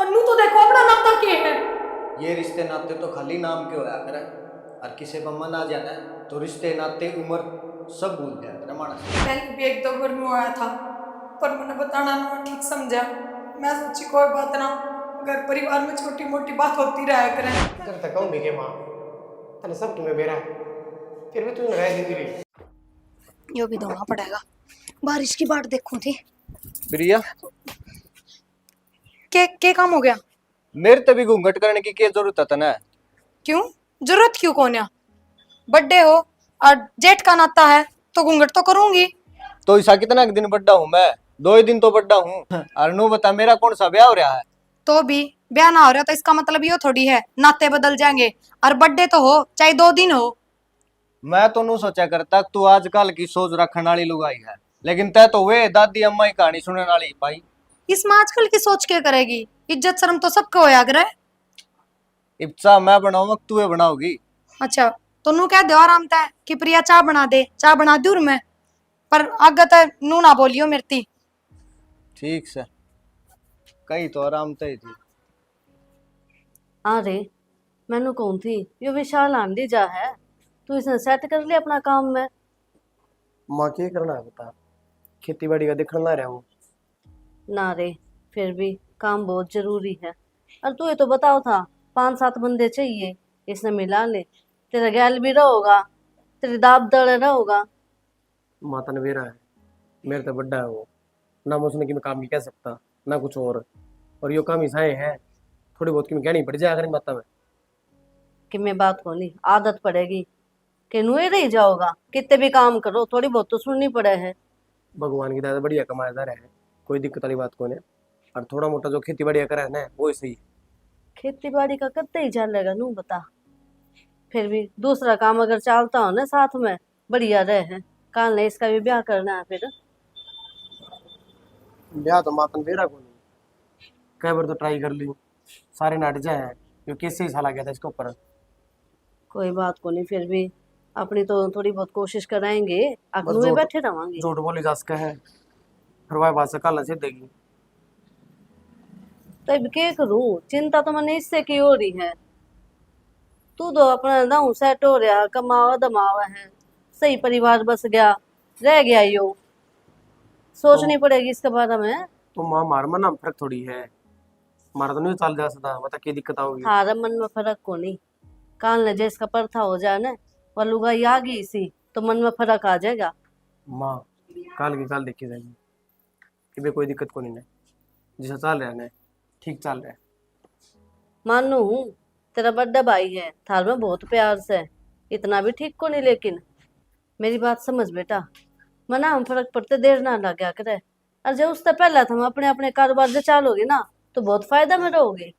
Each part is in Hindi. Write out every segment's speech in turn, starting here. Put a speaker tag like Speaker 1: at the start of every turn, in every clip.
Speaker 1: अन्नू तो देखो अपना नाता के है।
Speaker 2: ये रिश्ते नाते तो खाली नाम के होया करे, और किसी पर मन आ जाना तो रिश्ते नाते उम्र सब भूल जाया करे मानस।
Speaker 1: मैंने भी एक दो बार नु आया था, पर मैंने बताना ना ठीक समझा। मैं सोची कोई बात ना, घर परिवार में छोटी मोटी बात होती रहा करे।
Speaker 3: कर तक कहूँ के माँ तने सब तुम्हें बेरा फिर भी तू रह दी रही।
Speaker 4: यो भी धोना पड़ेगा, बारिश की बाट देखूं थी।
Speaker 2: प्रिया,
Speaker 4: के काम हो गया?
Speaker 2: मेरे तभी घूंघट करने की क्या जरूरत है तने?
Speaker 4: क्यों जरूरत क्यों कोन्या? बर्थडे हो और जेठ का नाता है तो घूंघट तो करूंगी।
Speaker 2: तो ऐसा कितना दिन बड्डा हूँ मैं? 2 ही दिन तो बड्डा हूँ। और नू बता, मेरा कौन सा ब्याह हो रहा है?
Speaker 4: तो भी ब्याह ना हो रहा तो इसका मतलब ये थोड़ी है नाते बदल जाएंगे। और बर्थडे तो हो चाहे 2 दिन हो।
Speaker 2: मैं तो नू सोचा करता तू आजकल की सोच रखने वाली लुगाई है, लेकिन तय तो वे दादी अम्मा की कहानी सुनने वाली पाई।
Speaker 4: इसमें आजकल की सोच क्या करेगी? इज्जत शर्म तो सबको होया करे।
Speaker 2: इब्सा मैं बनाऊंगा तू ये बनाओगी?
Speaker 4: अच्छा तो नू कह दो आराम तय कि प्रिया चाय बना दे, चाय बना दूर मैं, पर आगे तय नू ना बोलियो मेरती।
Speaker 2: ठीक से कही तो आराम तय थी।
Speaker 5: अरे मैनू कौन थी यो विशाल आंधी जा है, तू इसने सेट कर लिया अपना काम में।
Speaker 3: माँ क्या करना है बता, खेती बाड़ी का देखना ना रहा हूँ।
Speaker 5: ना रे फिर भी काम बहुत जरूरी है। और तू ये तो बताओ था 5-7 बंदे चाहिए, इसने मिला ले, तेरा गैल भी रहोगा, तेरी दाब दड़ रहोगा।
Speaker 3: माँ तने बेरा है, मेरे तो बड्डा है वो, ना मैं उसने कि मैं काम नहीं कह सकता ना कुछ और यो काम ऐसा है थोड़ी बहुत की मैं कहनी पड़ जाए अगर माता में।
Speaker 5: कि मैं बात होनी आदत पड़ेगी कि नुए रही जाओगा, कितने भी काम करो थोड़ी बहुत तो सुननी पड़े है।
Speaker 3: भगवान की दया से बढ़िया कमाएदार है, कोई दिक्कत वाली बात को नहीं। और थोड़ा मोटा जो खेती बाड़ी करे है ना वो ही सही।
Speaker 5: खेती बाड़ी का कत्ते ही चलेगा नू बता, फिर भी दूसरा काम अगर चलता हो ना साथ में बढ़िया रहे हैं। कल ने इसका भी ब्याह करना है फिर।
Speaker 3: ब्याह तो माँ तने बेरा को नहीं, कई बार तो ट्राई कर ली, सारे नाट जाए यो किससे ही साला गया था इसके ऊपर।
Speaker 5: कोई बात को नहीं, फिर भी अपनी तो थोड़ी बहुत कोशिश कराएंगे,
Speaker 3: बस
Speaker 5: अगलू में बैठे रहोगे।
Speaker 3: झूठ बोली जा सके है, फिर वह बात से कल से देगी।
Speaker 5: तो अब क्या करूं, चिंता तो मैंने इससे की हो रही है। तू तो अपना दाऊ सेट हो रहा, कमावा दमावा है, सही परिवार बस गया, रह गया यो, सोचनी पड़ेगी इसके बारे में।
Speaker 3: तो माँ मार मन में फर्क थोड़ी है, मारा तो नहीं चल जा सकता, बता क्या दिक्कत आओगी।
Speaker 5: थारा मन में फर्क को नहीं, काल ने जैसका परथा हो जाए ना वह लुगाई आ गई सी तो मन में फर्क आ जाएगा।
Speaker 3: माँ काल की काल देखी जाएगी कि भाई कोई दिक्कत को नहीं है, जैसा चल रहा है ना ठीक चल रहा है।
Speaker 5: मानू हूँ तेरा बड़ा भाई है, थार में बहुत प्यार से, इतना भी ठीक को नहीं, लेकिन मेरी बात समझ बेटा, मना हम फर्क पड़ते देर ना लगा करे। और जब उससे पहले तुम अपने अपने कारोबार से चालोगे ना तो बहुत फायदा में रहोगे।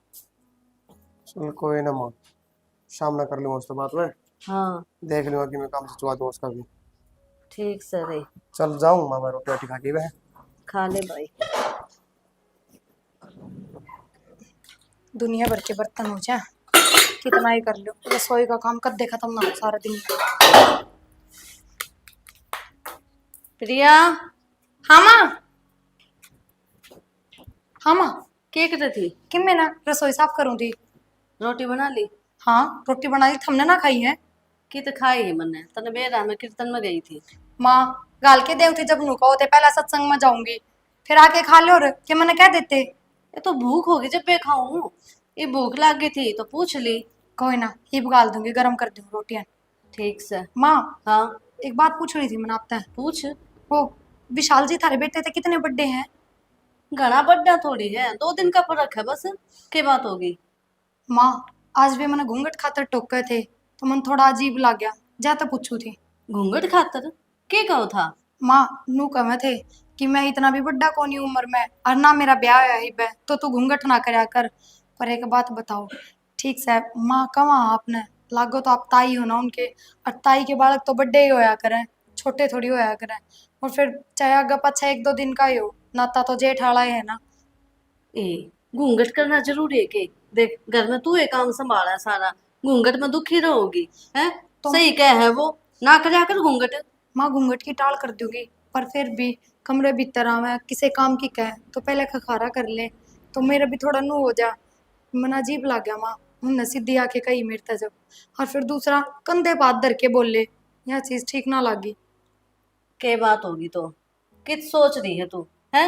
Speaker 3: चल कोई ना माँ, शाम में कर लूँगा उससे बात में,
Speaker 5: हाँ
Speaker 3: देख लूँगा कि मैं काम से चुका दूँ उसका भी।
Speaker 5: ठीक से रे,
Speaker 3: चल जाऊँ माँ, मैं रोटी रोटी खा के वह
Speaker 5: खा ले भाई।
Speaker 4: दुनिया भर के बर्तन हो जाए कितना ही कर लो, रसोई का काम कद खत्म ना हो सारा दिन।
Speaker 5: प्रिया।
Speaker 4: हाँ माँ। हाँ माँ,
Speaker 5: क्या कर रही थी?
Speaker 4: कि मैं ना रसोई साफ करूँ थी।
Speaker 5: रोटी बना ली?
Speaker 4: हाँ रोटी बना ली, हमने ना खाई है।
Speaker 5: की तो खाई है मैंने, तने बेरा में कीर्तन में गई थी।
Speaker 4: माँ गाल के देव थी जब नुका होते पहला सत्संग में जाऊंगी, फिर आके खा लो और कि मैंने कह देते।
Speaker 5: ये तो भूख होगी जब मैं खाऊं, ये भूख लग गई थी तो पूछ ली।
Speaker 4: कोई ना, ही गाल दूंगी, गरम कर दूंगी रोटियां।
Speaker 5: ठीक से।
Speaker 4: माँ
Speaker 5: हाँ
Speaker 4: एक बात पूछ रही थी मैंने आपसे।
Speaker 5: पूछ।
Speaker 4: वो विशाल जी थारे बेटे थे कितने बर्थडे हैं?
Speaker 5: घना बड्डा थोड़ी है, 2 दिन का फर्क है बस, क्या बात होगी।
Speaker 4: माँ आज भी मैंने घूंघट खातर टोके थे तो मन थोड़ा अजीब लग गया, जा तो पूछू थी।
Speaker 5: घूंघट खातर क्या कहो था?
Speaker 4: माँ नू कहे थे कि मैं इतना भी बड्डा कौन उम्र में, और ना मेरा ब्याह है ही बे, तो तू घूंघट ना करया कर। पर एक बात बताओ, ठीक से माँ कहाँ आपने लागो तो आप ताई हो ना उनके, और ताई के बालक तो बड्डे ही होया करें, छोटे थोड़ी होया करें। और फिर चाहे आगे पाछा 1-2 दिन का ही हो, नाता तो जेठ आला ही है ना।
Speaker 5: ए घूंघट करना जरूरी है के? देख घर में तू ये काम संभाला है सारा, घूंघट में दुखी रहोगी है
Speaker 4: तो
Speaker 5: सही कह है वो, ना करया कर घूंघट।
Speaker 4: माँ घूंघट की टाल कर दूंगी, पर फिर भी कमरे भीतर आवे किसी काम की कह तो पहले खखारा कर ले, तो मेरा भी थोड़ा नू हो जा। मन अजीब लग गया माँ, उनने सीधी आके कही मेरे ते जब, और फिर दूसरा कंधे पे हाथ धर के बोले, यह चीज ठीक ना लगी।
Speaker 5: के बात होगी तो कित सोच रही है तू? है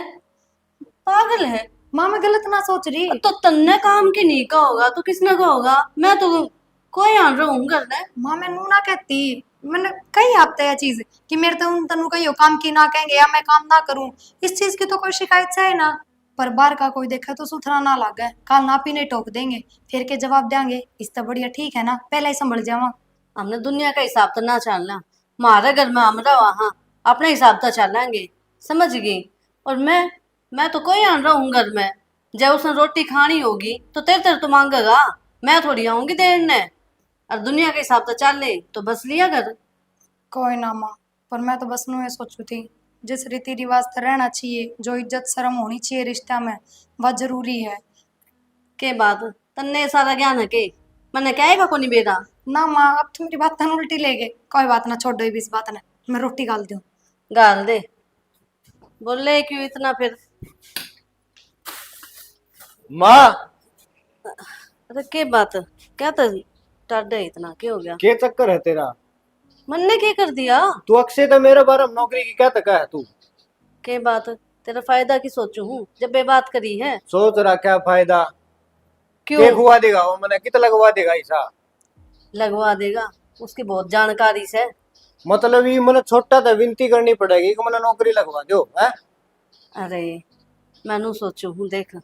Speaker 5: पागल है?
Speaker 4: माँ मैं गलत ना सोच रही।
Speaker 5: तो तन्ने काम की नहीं का होगा तो किसने का होगा? मैं तो कोई आन रहूं करना।
Speaker 4: माँ मैं नू ना कहती, मैंने कही आपते यह चीज कि मेरे तो उन तनु कही हो काम की ना कहेंगे या मैं काम ना करूं, इस चीज की तो कोई शिकायत से है ना। पर बाहर का कोई देखा तो सुथरा ना लगे, काल ना पीने टोक देंगे, फिर के जवाब देंगे, इस तो बढ़िया ठीक है ना, पहले ही संभल जावा।
Speaker 5: हमने दुनिया का हिसाब तो ना चलना, हमारे घर में हम रहा वहां अपने हिसाब तो चलेंगे, समझ गई? और मैं तो कोई आन रहा हूँ घर में, जब उसने रोटी खानी होगी तो तेरे तेरे तो मांगेगा, मैं थोड़ी आऊंगी देने। और दुनिया के हिसाब तो चल ले तो बस लिया कर।
Speaker 4: कोई ना माँ, पर मैं तो बस नू ये सोचू थी, जिस रीति रिवाज से रहना चाहिए, जो इज्जत शर्म होनी चाहिए रिश्ता में, वह जरूरी है।
Speaker 5: के बात तन्ने सारा ज्ञान है के मैंने कहेगा को नहीं बेटा?
Speaker 4: ना माँ अब तो मेरी बात तन उल्टी ले गए, कोई बात ना, छोड़ो ये भी इस बात ने, मैं रोटी गाल दूं।
Speaker 5: गाल दे, बोले क्यों इतना फिर?
Speaker 3: माँ
Speaker 5: अरे के बात क्या तो टाडे इतना क्या हो गया?
Speaker 3: क्या चक्कर है तेरा?
Speaker 5: मन ने क्या कर दिया?
Speaker 3: तू अक्षय तो मेरे बारे में नौकरी की क्या तक है तू?
Speaker 5: के बात तेरा फायदा की सोचू हूँ जब बे बात करी है?
Speaker 3: सोच रहा क्या फायदा?
Speaker 5: क्यों
Speaker 3: केक हुआ देगा वो, मैंने कितना लगवा देगा ऐसा?
Speaker 5: लगवा देगा? उसकी बहुत जानकारी से।
Speaker 3: मतलब ये मैंने छोटा था, विनती करनी पड़ेगी कि मैंने नौकरी लगवा दो है।
Speaker 5: अरे मैनू सोचू हूँ देख,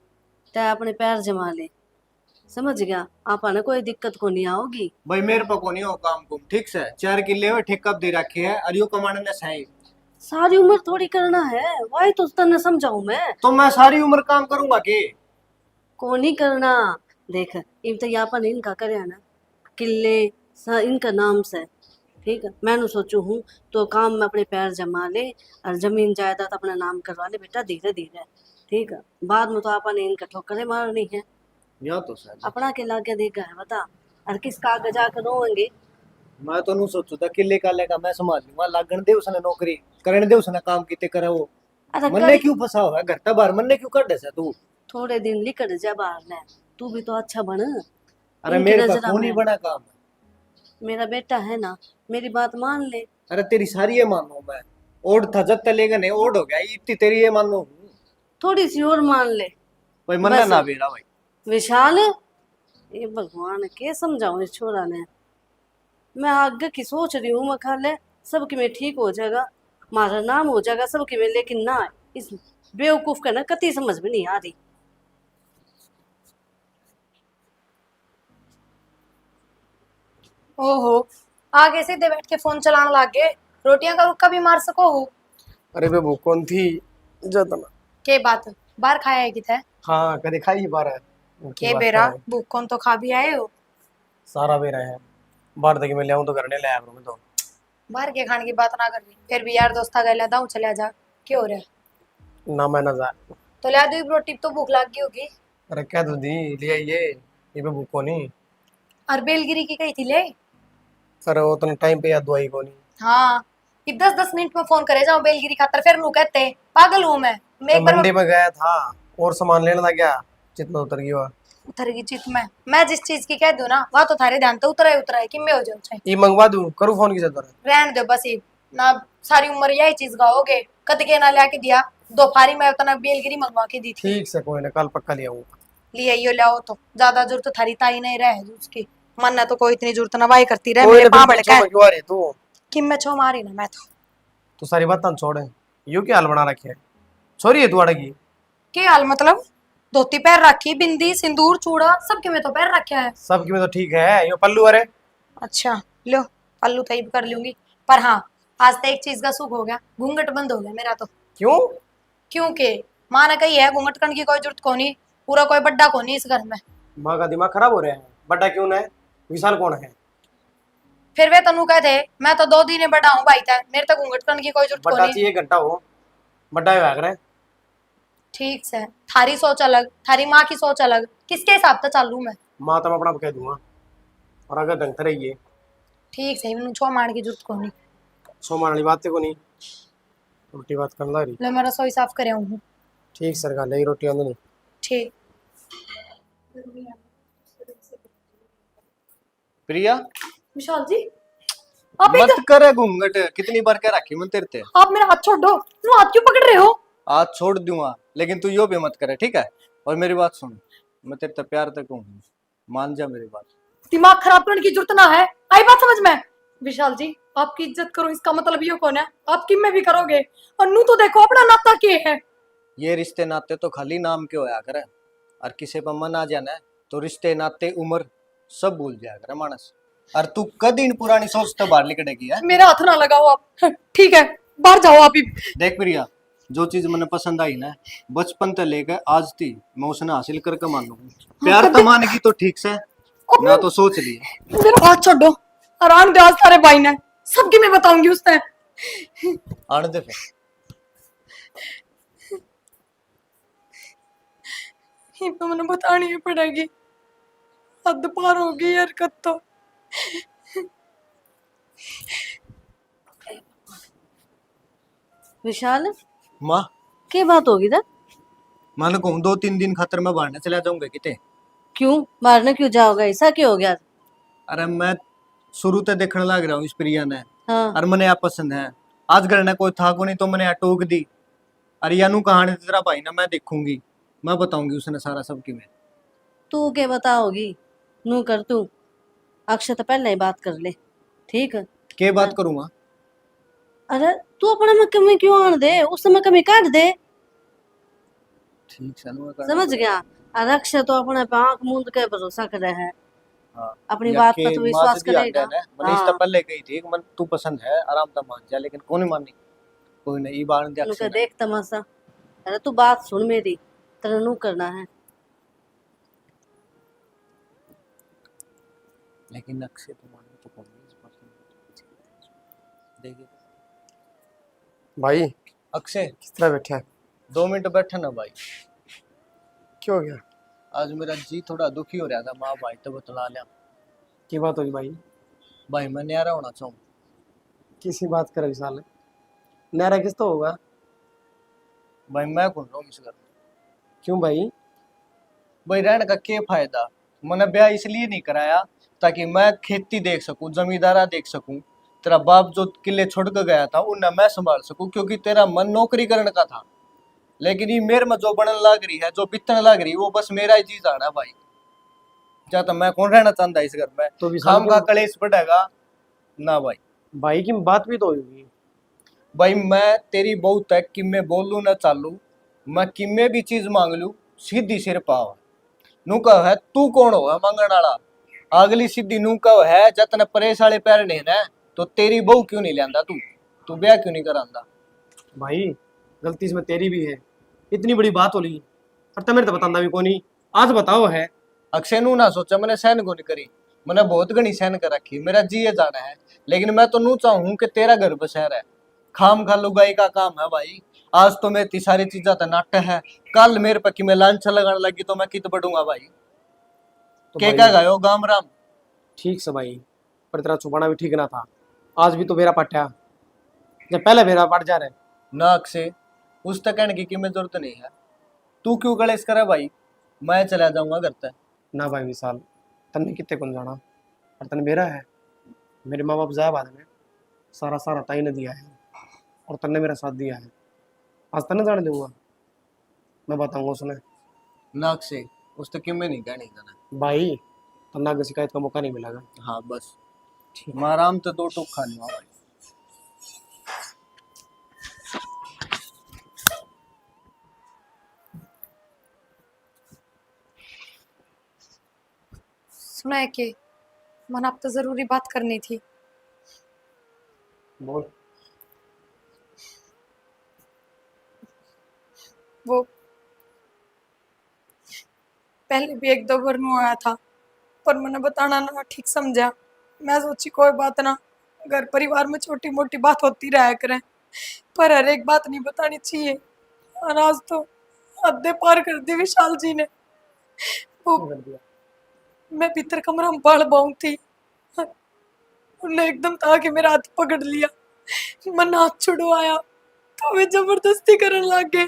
Speaker 5: तै अपने पैर जमा ले, समझ गया? आपा ने कोई दिक्कत को नहीं आओगी।
Speaker 3: भाई मेरे पे को नहीं हो काम कुम ठीक से, 4 किले में ठेका दे रखे है और यो कमाने ने सही।
Speaker 5: सारी उम्र थोड़ी करना है, वही तो तने समझाऊ मैं।
Speaker 3: तो मैं सारी उम्र काम करूंगा के?
Speaker 5: को नहीं करना, देख इम्तियापन इनका करे ना, किले इनका नाम से, ठीक है? मैंने सोचू हूँ तो काम में अपने पैर जमा ले और जमीन जायदाद अपना नाम करवा ले बेटा, धीरे धीरे, ठीक है? बाद में तो आपने इनका ठोकरे मारनी है।
Speaker 3: या तो सही।
Speaker 5: अपना के लागे देगा है बता, और किस कागज आकर रोएंगे?
Speaker 3: मैं तो नहीं सोचू था किले काले का मैं संभाल लूंगा, लागण दे उसने नौकरी, करने दे उसने काम किते करे वो।
Speaker 5: अरे
Speaker 3: मन्ने क्यों फंसा हुआ है घर तक बाहर, मन्ने क्यों कर दे तू?
Speaker 5: थोड़े दिन लिकड़ जा बाहर ले, तू भी तो अच्छा बन।
Speaker 3: अरे
Speaker 5: इनकी
Speaker 3: मेरे
Speaker 5: नजर
Speaker 3: पास कौन ही
Speaker 5: में
Speaker 3: बड़ा काम है।
Speaker 5: मेरा बेटा है ना, मेरी बात मान ले।
Speaker 3: अरे तेरी सारी ये मानो मैं, ओढ़ था जब तलेगा नहीं ओढ़ हो गया, इतनी तेरी ये मानो।
Speaker 5: थोड़ी सी और मान ले।
Speaker 3: भाई मन्ना
Speaker 5: बस।
Speaker 3: ना बेड़ा भाई।
Speaker 5: विशाल, ये भगवान के समझाऊं इस छोरा ने, मैं आगे की सोच रही हूँ, मैं खा ले सबकी में ठीक हो जाएगा, हमारा नाम हो जाएगा सबकी में, लेकिन ना इस बेवकूफ का ना कति समझ में नहीं आ रही।
Speaker 4: ओहो, आगे सीधे बैठ के फोन चलाने लग गए, रोटियां का रुक्का भी मार सको हो।
Speaker 3: अरे बे वो कौन थी जतना?
Speaker 4: के बात बाहर खाया है कि थे?
Speaker 3: हाँ कदे खाई बार है उनकी
Speaker 4: के
Speaker 3: बात
Speaker 4: बेरा
Speaker 3: है।
Speaker 4: भूख कौन तो खा भी आए हो।
Speaker 3: सारा बेरा है बाहर तक मैं ले आऊं तो घर ने ले आया करूं मैं तो।
Speaker 4: बाहर के खाने की बात ना कर रही, फिर भी यार दोस्ता गए दाऊ चले जा, क्या हो रहा है?
Speaker 3: ना मैं ना जा।
Speaker 4: तो ला दो रोटी, तो भूख लग गई होगी।
Speaker 3: अरे क्या तो दी ले आइए, ये पे भूखो नहीं।
Speaker 4: और बेलगिरी की कही थी ले।
Speaker 3: अरे वो तो टाइम पे याद दवाई को नहीं।
Speaker 4: हाँ, कि 10-10 मिनट में फोन करे जाओ बेलगिरी खातर, फिर नू कहते पागल हूँ मैं
Speaker 3: तो
Speaker 4: एक बार
Speaker 3: मंडी में गया था और सामान लेने लग गया, जितना उतर गया।
Speaker 4: उतर गई चित में, मैं जिस चीज की कह दूं ना वह तो थारे ध्यान तो उतरा है कि मैं हो जाऊं चाहे।
Speaker 3: ये मंगवा दूं, करूं फोन की जरूरत?
Speaker 4: रहने दो बस, ये ना सारी उम्र यही चीज गाओगे, कद के ना ला के दिया, दो फारी में उतना बेलगिरी मंगवा के दी थी।
Speaker 3: ठीक से कोई ना, कल पक्का ले आऊंगा।
Speaker 4: लिए यो लाओ, तो ज्यादा जरूरत थारी ताई नहीं रहे उसकी, मन ना तो कोई इतनी जरूरत ना वाही करती रहे
Speaker 3: कोई
Speaker 4: मेरे
Speaker 3: ना
Speaker 4: पां
Speaker 3: फिर
Speaker 4: भड़का
Speaker 3: पूछो क्यों आ रही तू?
Speaker 4: कि मैं छो मारी ना मैं
Speaker 3: तू सारी बात छोड़, यू क्या हाल बना रखे है? छोरी है तू अड़गी?
Speaker 4: के हाल मतलब? धोती पैर रखी, बिंदी सिंदूर चूड़ा सबके में तो पैर रखा है।
Speaker 3: सबकी में तो ठीक है, यो पल्लू अरे।
Speaker 4: अच्छा लो, पल्लू तैब कर लूंगी, पर हाँ आज तो एक चीज का सुख हो गया, घूंघट बंद हो गया मेरा तो।
Speaker 3: क्यों?
Speaker 4: क्योंकि माँ ने कही है घूंघट करने की कोई जरूरत को नहीं, पूरा कोई बड्डा को नहीं इस घर में।
Speaker 3: माँ का दिमाग खराब हो रहा है, बड़ा क्यों ना है? विशाल कौन है?
Speaker 4: फिर वे तनु कहते मैं तो 2 दिन बड़ा हूँ भाई था, मेरे तो घूंघट करने की कोई जरूरत को
Speaker 3: बड़ा
Speaker 4: नहीं।
Speaker 3: चाहिए घंटा हो, बड़ा है रहे।
Speaker 4: ठीक से, थारी सोच अलग, थारी माँ की सोच अलग, किसके हिसाब से चालू मैं?
Speaker 3: माँ तो मैं अपना कह दूंगा, और अगर ढंग से रहिए।
Speaker 4: ठीक से, मैंने छो मारने की जरूरत को नहीं।
Speaker 3: सो मारने बात को नहीं, उल्टी बात करना रही।
Speaker 4: ले मैं रसोई साफ करे हूँ।
Speaker 3: ठीक सरकार ले रोटी आंदो नहीं।
Speaker 4: ठीक।
Speaker 2: प्रिया
Speaker 4: विशाल जी आप
Speaker 2: मत
Speaker 4: इधर,
Speaker 2: करे घूंघट, कितनी बार कह रखी मैं तेरे ते।
Speaker 4: आप मेरा हाथ छोड़ दो। तुम हाथ क्यों पकड़ रहे हो?
Speaker 2: आज छोड़ दूंगा, लेकिन तू यो भी मत करे, ठीक है? और मेरी बात सुन, मैं तेरे ते प्यार तक हूँ, मान जा मेरी बात।
Speaker 4: दिमाग खराब करने की जरूरत ना है, आई बात समझ में? विशाल जी आपकी इज्जत करो इसका मतलब ये कौन है? आप किम में भी करोगे, और नू तो देखो अपना नाता के है।
Speaker 2: ये रिश्ते नाते तो खाली नाम के होया करे, और किसी पर मन आ जाना है तो रिश्ते नाते उम्र सब भूल जाया करे मानस। और तू कदी इन पुरानी सोच तो बाहर निकलेगी है।
Speaker 4: मेरा हाथ ना लगाओ आप, ठीक है बाहर जाओ आप ही।
Speaker 2: देख प्रिया, जो चीज मैंने पसंद आई ना, बचपन से लेकर आज तक मैं उसने हासिल करके मान लूंगा। प्यार तो मानेगी तो ठीक से, मैं तो सोच लिया।
Speaker 4: मेरा हाथ छोड़ो, आराम दे आज सारे भाई ने, सबकी मैं बताऊंगी उसने।
Speaker 2: आने दे फिर।
Speaker 1: ये तो मैंने बतानी ही पड़ेगी, हद पार हो गई हरकत तो।
Speaker 5: विशाल
Speaker 2: माँ,
Speaker 5: क्या बात होगी था?
Speaker 2: मैंने कहूँ 2-3 दिन खातर मैं बाहर चला जाऊंगा किते।
Speaker 5: क्यों मारने क्यों जाओगे, ऐसा क्यों हो गया?
Speaker 2: अरे मैं शुरू से देखने लग रहा हूँ इस प्रिया ने,
Speaker 5: हाँ
Speaker 2: और मैंने आप पसंद है। आज घर ने कोई था को नहीं तो मैंने यहाँ टोक दी। अरे यानू कहानी तेरा भाई ना, मैं देखूंगी, मैं बताऊंगी उसने सारा सब की मैं।
Speaker 5: तू क्या बताओगी? नू कर तू, अक्षय तो पहले ही बात कर ले, ठीक है?
Speaker 2: के बात करूंगा?
Speaker 5: अरे तू अपने में कमी क्यों आन दे, उस समय कमी काट दे।
Speaker 2: ठीक है, मैं
Speaker 5: समझ गया? और अक्षय तो अपने पे आंख मूंद के भरोसा करे है,
Speaker 2: हाँ,
Speaker 5: अपनी
Speaker 2: या
Speaker 5: बात
Speaker 2: के
Speaker 5: पर तो
Speaker 2: माँ
Speaker 5: विश्वास
Speaker 2: से दिया
Speaker 5: करेगा।
Speaker 2: है मैंने इससे
Speaker 5: हाँ
Speaker 2: पहले कही थी कि मन तू पसंद है आराम से मान जा, लेकिन कौन मानी। कोई नहीं, ये बात
Speaker 5: उनका
Speaker 2: अक्षय ने।
Speaker 5: देख तमाशा। अरे तू बात सुन मेरी, तेरा नू करना है।
Speaker 2: लेकिन अक्षय तो मानी तो कौन नहीं इस बात को। देखिए
Speaker 3: भाई
Speaker 2: अक्षय,
Speaker 3: किस तरह बैठा है?
Speaker 2: 2 मिनट बैठा ना भाई।
Speaker 3: क्यों हो गया?
Speaker 2: आज मेरा जी थोड़ा दुखी हो रहा था, माँ भाई तो बतला लिया।
Speaker 3: की बात होगी भाई?
Speaker 2: भाई मैं न्यारा होना चाहूँ।
Speaker 3: किसी बात कर विशाल, नारा किस तो होगा?
Speaker 2: भाई मैं कौन रहा हूँ इस घर में।
Speaker 3: क्यों भाई?
Speaker 2: भाई रहने का क्या फायदा? मैंने ब्याह इसलिए नहीं कराया ताकि मैं खेती देख सकूं, जमींदारा देख सकूं। तेरा बाप जो किले छोड़ कर गया था उन्हें मैं संभाल सकूं, क्योंकि तेरा मन नौकरी करने का था। लेकिन ये मेरे में जो बनने लग रही है, जो बितने लग रही है, वो बस मेरा ही चीज आना है भाई। क्या तो मैं कौन रहना चाहता इस घर में?
Speaker 3: तो विशाल
Speaker 2: खाम का
Speaker 3: क्यों?
Speaker 2: कलेश बढ़ेगा ना भाई।
Speaker 3: भाई की बात भी तो होगी।
Speaker 2: भाई मैं तेरी बहू तक कि मैं बोलूं ना चालू, मैं किमे भी चीज मांग लू, सीधी सिर पाव। नू कह है तू कौन हो मांगण वाला? अगली सीधी नू कह है जतन परेश वाले पैर ने ना, तो तेरी बहू क्यों नहीं लियांदा तू? तू ब्याह क्यों नहीं करांदा?
Speaker 3: भाई गलती इसमें तेरी भी है, इतनी बड़ी बात हो रही पर तमें तो बताना भी कौन नहीं। आज बताओ है।
Speaker 2: अक्षय नू ना सोचा, मैंने सहन को नहीं करी। मैंने बहुत घनी सहन कर रखी, मेरा जी जाना है। लेकिन मैं तो नू चाहूं कि तेरा घर बसैर है। खाम खा लुगाई का काम है भाई। आज तो मेरी सारी चीजा तो नाट्य है, कल मेरे पे कि मैं लांछा लगाने लगी तो मैं कित बढ़ूंगा भाई।
Speaker 3: तो
Speaker 2: के
Speaker 3: भाई
Speaker 2: क्या गयो गाम राम।
Speaker 3: ठीक से भाई, पर तेरा छुपाना भी ठीक ना था। आज भी तो मेरा पट्टा जब पहले मेरा पट जा रहे।
Speaker 2: ना अक्षय, उस तक कहने की मैं जरूरत नहीं है। तू क्यों कलेश करे भाई? मैं चला जाऊंगा घर तक।
Speaker 3: ना भाई विशाल, तन्ने कितने कौन जाना, पर तन मेरा है। मेरे माँ बाप जाए बाद में सारा सारा ताई ने दिया है, और तन्ने मेरा साथ दिया है। आज तन्ने जाने दूंगा, मैं बताऊंगा उसने।
Speaker 2: ना अक्षय, उस तक मैं नहीं कहने जाना।
Speaker 3: भाई तन्ना आगे शिकायत का मौका नहीं मिलेगा।
Speaker 2: हाँ बस मैं आराम से 2 टूक खा लूंगा भाई।
Speaker 4: सुना है कि मन आप तो जरूरी बात करनी थी।
Speaker 3: बोल।
Speaker 1: वो पहले भी 1-2 बार नु आया था, पर मैंने बताना ना ठीक समझा। मैं सोची कोई बात ना, घर परिवार में छोटी मोटी बात होती रहा करे, पर हर एक बात नहीं बतानी चाहिए। और आज तो हद पार कर दी विशाल जी ने। वो
Speaker 3: क्या कर दिया?
Speaker 1: मैं भीतर कमरा में बाल बाऊ थी, उन्हें एकदम आके मेरा हाथ पकड़ लिया। मन हाथ छुड़वाया तो वे जबरदस्ती करने लग गए।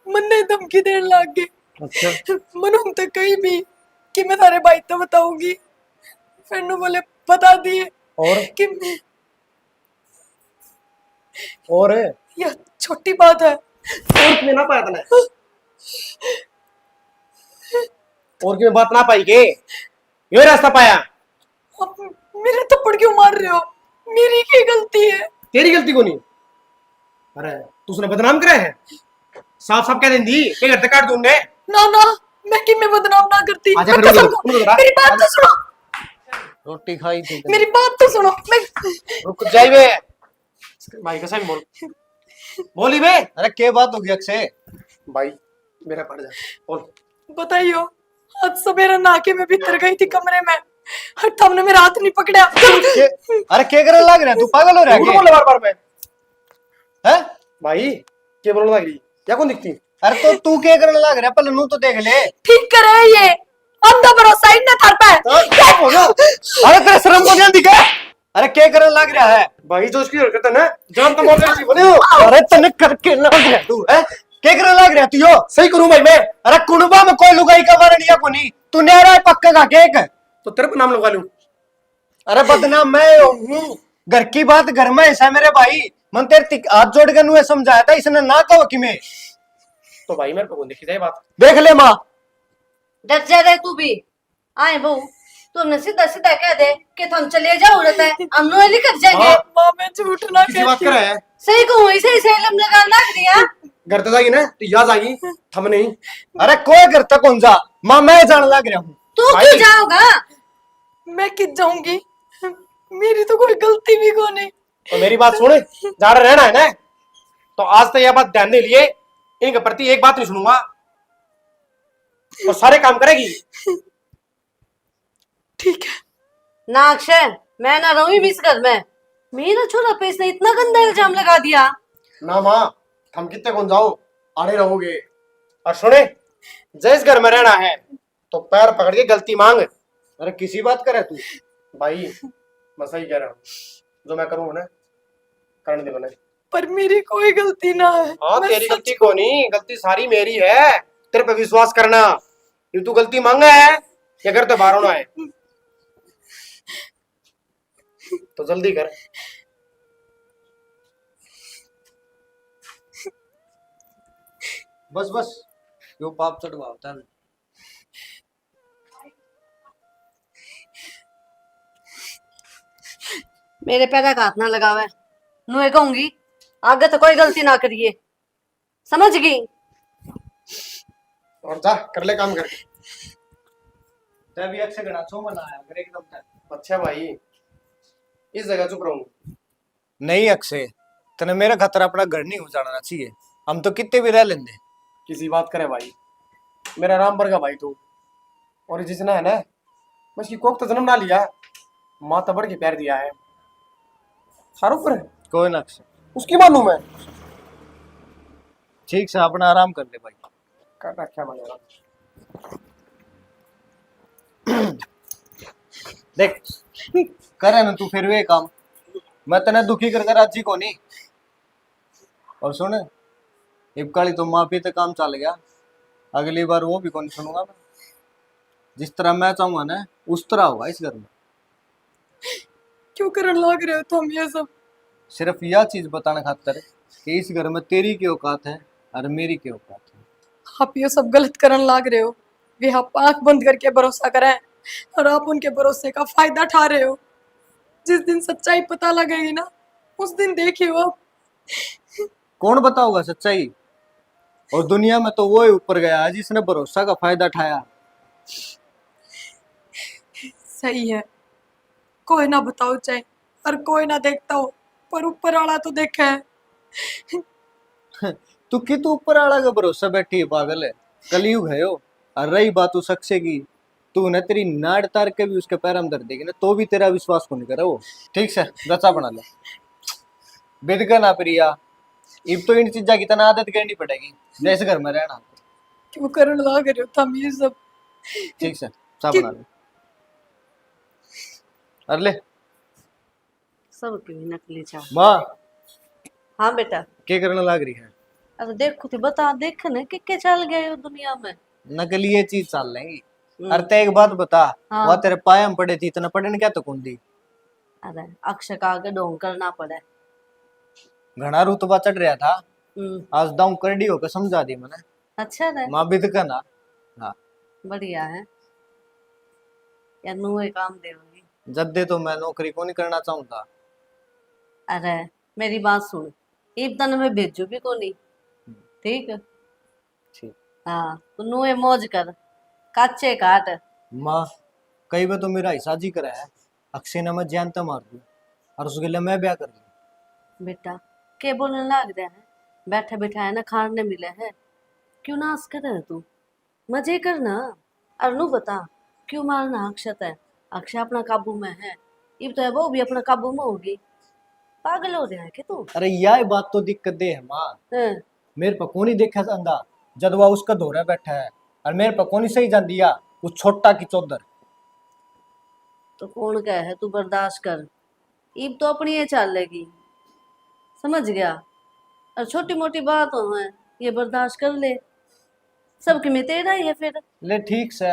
Speaker 1: मन ने धमकी देने लग गए।
Speaker 3: अच्छा
Speaker 1: मन उन तक कही भी कि मैं तारे भाई तो बताऊंगी। फिर नु बोले बता दिए
Speaker 3: और
Speaker 1: कि मैं
Speaker 3: और
Speaker 1: यह छोटी बात है।
Speaker 3: तुम्हें ना पाया तने और क्यों बात ना पाई के यो रास्ता पाया।
Speaker 1: अब मेरे थप्पड़ क्यों मार रहे हो? मेरी क्या गलती है?
Speaker 3: तेरी गलती को नहीं। अरे तू उसने बदनाम करा है। साफ साफ कह देंगी के घर तक काट दूंगे।
Speaker 1: ना ना, मैं कि मैं बदनाम ना करती।
Speaker 3: आजा
Speaker 1: मैं
Speaker 3: फिर
Speaker 1: कसम
Speaker 3: उनको
Speaker 1: को-
Speaker 3: बता।
Speaker 1: मेरी बात तो सुनो,
Speaker 2: रोटी खाई थी
Speaker 1: मेरी बात तो सुनो। मैं
Speaker 3: रुक जाई बे भाई कैसा भी बोली बे।
Speaker 2: अरे क्या बात होगी अक्षय?
Speaker 3: भाई मेरा पड़ जा बोल।
Speaker 1: बताइयो, आज सवेरे नहा मैं भीतर गई थी कमरे में और तुमने मेरा हाथ नहीं पकड़ा।
Speaker 2: अरे क्या करने लग रहा है तू? पागल हो रहा है
Speaker 3: झूठ
Speaker 2: क्या?
Speaker 3: बोले बार बार मैं
Speaker 2: हैं?
Speaker 3: भाई क्या बोलने लग रही क्या कौन दिखती।
Speaker 2: अरे तो तू क्या करने लग रहा है? पहले नू तो देख ले।
Speaker 1: ठीक करे ये अंधा भरोसा ही न थर पे।
Speaker 3: क्या हो गया।
Speaker 2: अरे तेरे शर्म को नहीं दिखा? अरे क्या करने लग रहा है?
Speaker 3: भाई जो उसकी हरकत है ना जान तो मौत ऐसी बने हो।
Speaker 2: अरे तने करके लग रहा है तू है? क्या करने लग रहा है तू यो?
Speaker 3: सही करूं भाई मैं।
Speaker 2: अरे कुणबा में कोई लुगाई का वारनिया को नहीं, तू न्यारा है पक्का का केक।
Speaker 3: तो तेरे पे नाम लगा लूं।
Speaker 2: अरे बदनाम मैं हूँ। घर की बात घर में ऐसा मेरे भाई। मन तेरे हाथ जोड़ के नुए समझाया था, इसने ना कहो कि मैं।
Speaker 3: तो भाई मेरे को देखी जाए बात।
Speaker 2: देख ले माँ।
Speaker 5: डर जा रहे तू भी। आए बहू, तू हमने सीधा सीधा कह दे कि तुम चले जाओ उड़ता है, हम नो लेकर जाएंगे।
Speaker 1: माँ मैं झूठ ना
Speaker 3: किसी बात
Speaker 1: कहती
Speaker 3: कर
Speaker 1: हूँ।
Speaker 3: रहा है
Speaker 5: सही कहूँ इसे इसे लम लगा लग दिया।
Speaker 3: घर तक जाएगी ना तो याद आएगी हम नहीं।
Speaker 2: अरे कोई घर तक कौन जा माँ, मैं जान लग रहा हूँ।
Speaker 5: तू
Speaker 3: भाई।
Speaker 5: क्यों जाओगा?
Speaker 1: मैं किस जाऊंगी? मेरी तो कोई गलती भी को नहीं।
Speaker 3: तो मेरी बात सुन, जा रहा रहना है ना तो आज तक यह बात ध्यान दे लिए इनके प्रति एक बात नहीं सुनूंगा और सारे काम करेगी।
Speaker 1: ठीक है।
Speaker 5: ना अक्षय, मैं ना रहूं भी इस घर में। मेरा छोरा पे इसने इतना गंदा इल्जाम लगा दिया।
Speaker 3: ना माँ हम कितने कौन जाओ आड़े रहोगे। और सुने जिस घर में रहना है तो पैर पकड़ के गलती मांग।
Speaker 2: अरे किसी बात करे तू?
Speaker 3: भाई मैं सही कह रहा हूँ, जो मैं करूँ ना करने दे मैंने।
Speaker 1: पर मेरी कोई गलती ना है।
Speaker 3: हाँ
Speaker 1: मैं
Speaker 3: तेरी
Speaker 1: सच-
Speaker 3: गलती को नहीं, गलती सारी मेरी है। तेरे पे विश्वास करना ये तू गलती मांगा है या घर तो बाहर होना है तो जल्दी कर।
Speaker 2: बस बस यो पाप चढ़वाता है।
Speaker 5: मेरे पैर का हाथ ना लगावे। नुए कहूंगी आगे तो कोई गलती ना करिए, समझ गई?
Speaker 3: और जा कर ले काम करके।
Speaker 2: तभी अक्षय गणा छो मनाया अगर एकदम तक।
Speaker 3: अच्छा भाई इस जगह चुप रहूंगा।
Speaker 2: नहीं अक्षय, तने मेरा खतरा अपना घर नहीं हो जाना चाहिए। हम तो कितने भी रह लेंगे।
Speaker 3: किसी बात करे भाई, मेरा राम वर्गा भाई तू। और जिसने है ना मैं उसकी कोख तो जन्म ना लिया, माँ तबड़ के प्यार दिया है थारो पर
Speaker 2: कोई ना अक्षय,
Speaker 3: उसकी मानू मैं।
Speaker 2: ठीक से अपना आराम कर ले भाई।
Speaker 3: कर रखा मैंने।
Speaker 2: देख करे ना तू फिर वे काम, मैं तने दुखी कर राजी को नहीं। और सुन, इबकाली तो माफी तक काम चल गया, अगली बार वो भी कौन सुनूंगा मैं। जिस तरह मैं चाहूंगा ना उस तरह होगा इस घर में।
Speaker 1: क्यों करने लग रहे हो तुम ये सब?
Speaker 2: सिर्फ यह चीज बताने खातर कि इस घर में तेरी की औकात है और मेरी की औकात है।
Speaker 1: आप ये सब गलत करने लग रहे हो। वे आप आंख बंद करके भरोसा करें और आप उनके भरोसे का फायदा उठा रहे हो। जिस दिन सच्चाई पता लगेगी ना उस दिन देखियो आप।
Speaker 2: कौन बताओगा सच्चाई? और दुनिया में तो वो ही ऊपर गया है जिसने भरोसा का फायदा उठाया।
Speaker 1: सही है, कोई ना बताओ चाहे और कोई ना देखता हो, पर ऊपर वाला तो देखा है।
Speaker 2: तू कि तू ऊपर आला का भरोसा बैठी है, पागल है। कलयुग है यो। और रही बात उस अक्षय की, तू न तेरी नाड़ तार के भी उसके पैर में दर्द देगी ना तो भी तेरा विश्वास को नहीं करे वो। ठीक से रचा बना ले बिदगा ना प्रिया। इब तो इन चीजा की तना आदत करनी पड़ेगी जैसे घर में रहना।
Speaker 1: क्यों करने लग रहे हो तुम ये सब?
Speaker 2: ठीक से चा बना ले। अरे ले
Speaker 5: सब की नकली चाह।
Speaker 2: माँ
Speaker 5: हाँ बेटा,
Speaker 2: क्या करने लग रही है?
Speaker 5: अरे देखो तो बता, देख ना कि चल गया ये दुनिया में।
Speaker 2: नकली ये चीज चल लेंगी।
Speaker 5: हम्म,
Speaker 2: अरे ते एक बात बता,
Speaker 5: हाँ।
Speaker 2: वह तेरे पाया में पड़े थी, इतना पढ़ने क्या तो कौन दी?
Speaker 5: अरे अक्षय का आगे ढोंग करना पड़े।
Speaker 2: घना रुतबा चढ़ रहा था,
Speaker 5: हम्म।
Speaker 2: आज दाऊ करडी होकर समझा दी मैंने।
Speaker 5: अच्छा है।
Speaker 2: माँ भी तो ना। हाँ,
Speaker 5: बढ़िया है यार, नुए काम दे होगी।
Speaker 2: जब दे तो मैं नौकरी को नहीं करना चाहूंगा।
Speaker 5: अरे मेरी बात सुन, इब तन मैं भेजू भी को नहीं, ठीक है?
Speaker 2: ठीक।
Speaker 5: हाँ तो नुए मौज कर, काचे काट।
Speaker 2: माँ, कई बार तो मेरा हिस्सा जी करा है, अक्षय ने मैं जानता मार दूं और उसके लिए मैं ब्याह कर लूं।
Speaker 5: बेटा के बोलने लग रहा है? बैठे बिठाए ना खाने मिले है, क्यों नाश कर रहे तू? मजे करना। और नु बता, क्यों मारना अक्षत है? अक्षय अपना काबू में है, इब तो है वो भी अपना काबू में होगी। पागल हो रहा है कि तू?
Speaker 2: अरे यह बात तो दिक्कत दे है माँ।
Speaker 5: हाँ,
Speaker 2: मेरे पर कौन ही देखा अंधा, जब वह उसका धोरा बैठा है, और मेरे पर कौन ही सही जान दिया उस छोटा की चौधर।
Speaker 5: तो कौन कहे है तू बर्दाश्त कर, इब तो अपनी ये चाल लेगी, समझ गया? और छोटी मोटी बात हो है, ये बर्दाश्त कर ले, सबके में तेरा ही है फिर।
Speaker 2: ले ठीक से,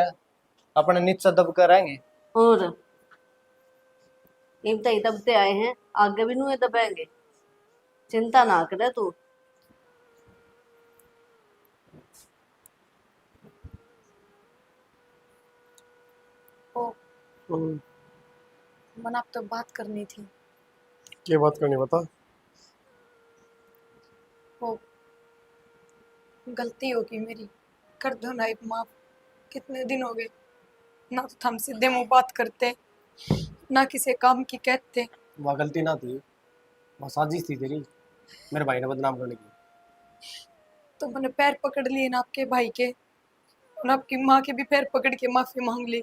Speaker 2: अपने नीचा दब कर आएंगे।
Speaker 5: और इब तक दबते आए हैं, आगे भी नुए दबेंगे, चिंता ना करे तू।
Speaker 1: ओ,
Speaker 3: हम्म,
Speaker 1: मन आप तो बात करनी थी।
Speaker 3: क्या बात करनी बता।
Speaker 1: वो गलती होगी मेरी, कर दो ना एक माफ। कितने दिन हो गए, ना तो हम सीधे मुंह बात करते, ना किसी काम की कहते।
Speaker 3: वह गलती ना थी, वह साजिश थी तेरी, मेरे भाई ने बदनाम करने की।
Speaker 1: तो मैंने पैर पकड़ लिए ना आपके भाई के, और आपकी माँ के भी पैर पकड़ के माफी मांग ली।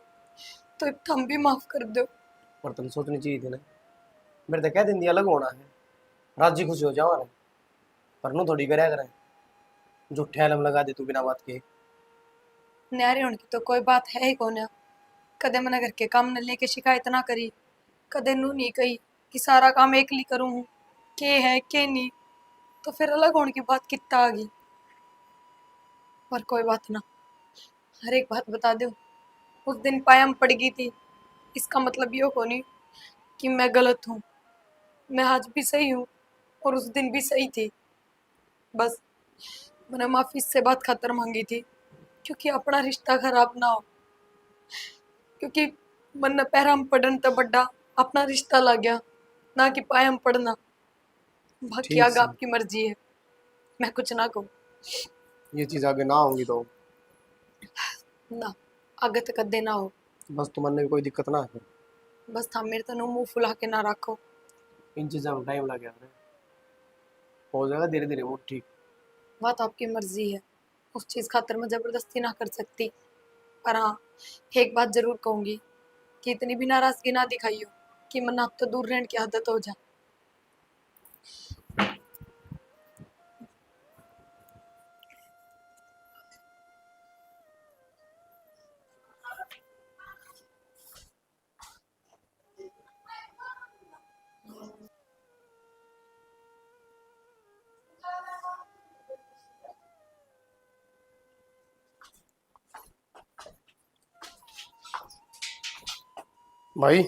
Speaker 1: तो एक हम भी माफ कर दो।
Speaker 3: पर तुम सोचनी चाहिए थी ना, मेरे तो कह दिन दिया अलग होना है, राजी खुशी हो जाओ रे, पर नू थोड़ी करया करे, जो ठेलम लगा दे तू बिना बात के।
Speaker 1: न्यारे होने की तो कोई बात है ही कौन। कदे मैंने घर के काम न लेके शिकायत ना करी, कदे नू नहीं कही कि सारा काम एकली करूँ, के है के नहीं। तो फिर अलग होने की बात कितना आ गई। पर कोई बात ना, हर एक बात बता दो। उस दिन पायम पड़ गई थी, इसका मतलब ये को नहीं कि मैं गलत हूँ। मैं आज भी सही हूँ, और उस दिन भी सही थी। बस मैंने माफी से बात खातर मांगी थी, क्योंकि अपना रिश्ता खराब ना हो। क्योंकि मन पैराम पड़न तो बड्डा अपना रिश्ता लग गया, ना कि पायम पड़ना। बाकी
Speaker 3: ठीक
Speaker 1: आगे
Speaker 3: से,
Speaker 1: आपकी मर्जी है, मैं कुछ ना कहूँ।
Speaker 3: ये चीज आगे ना होंगी तो
Speaker 1: ना, आगे तक कदे ना हो।
Speaker 3: बस तुम्हारे भी कोई दिक्कत ना है।
Speaker 1: बस था मेरे तनु मुंह फुला के ना रखो।
Speaker 3: इन चीज़ों में टाइम लग गया, हो जाएगा धीरे धीरे वो ठीक।
Speaker 1: बात आपकी मर्जी है, उस चीज खातर मैं जबरदस्ती ना कर सकती। पर हाँ, एक बात जरूर कहूंगी कि इतनी भी नाराजगी ना दिखाइयो कि मन आप तो दूर रहने की आदत हो जा।
Speaker 3: भाई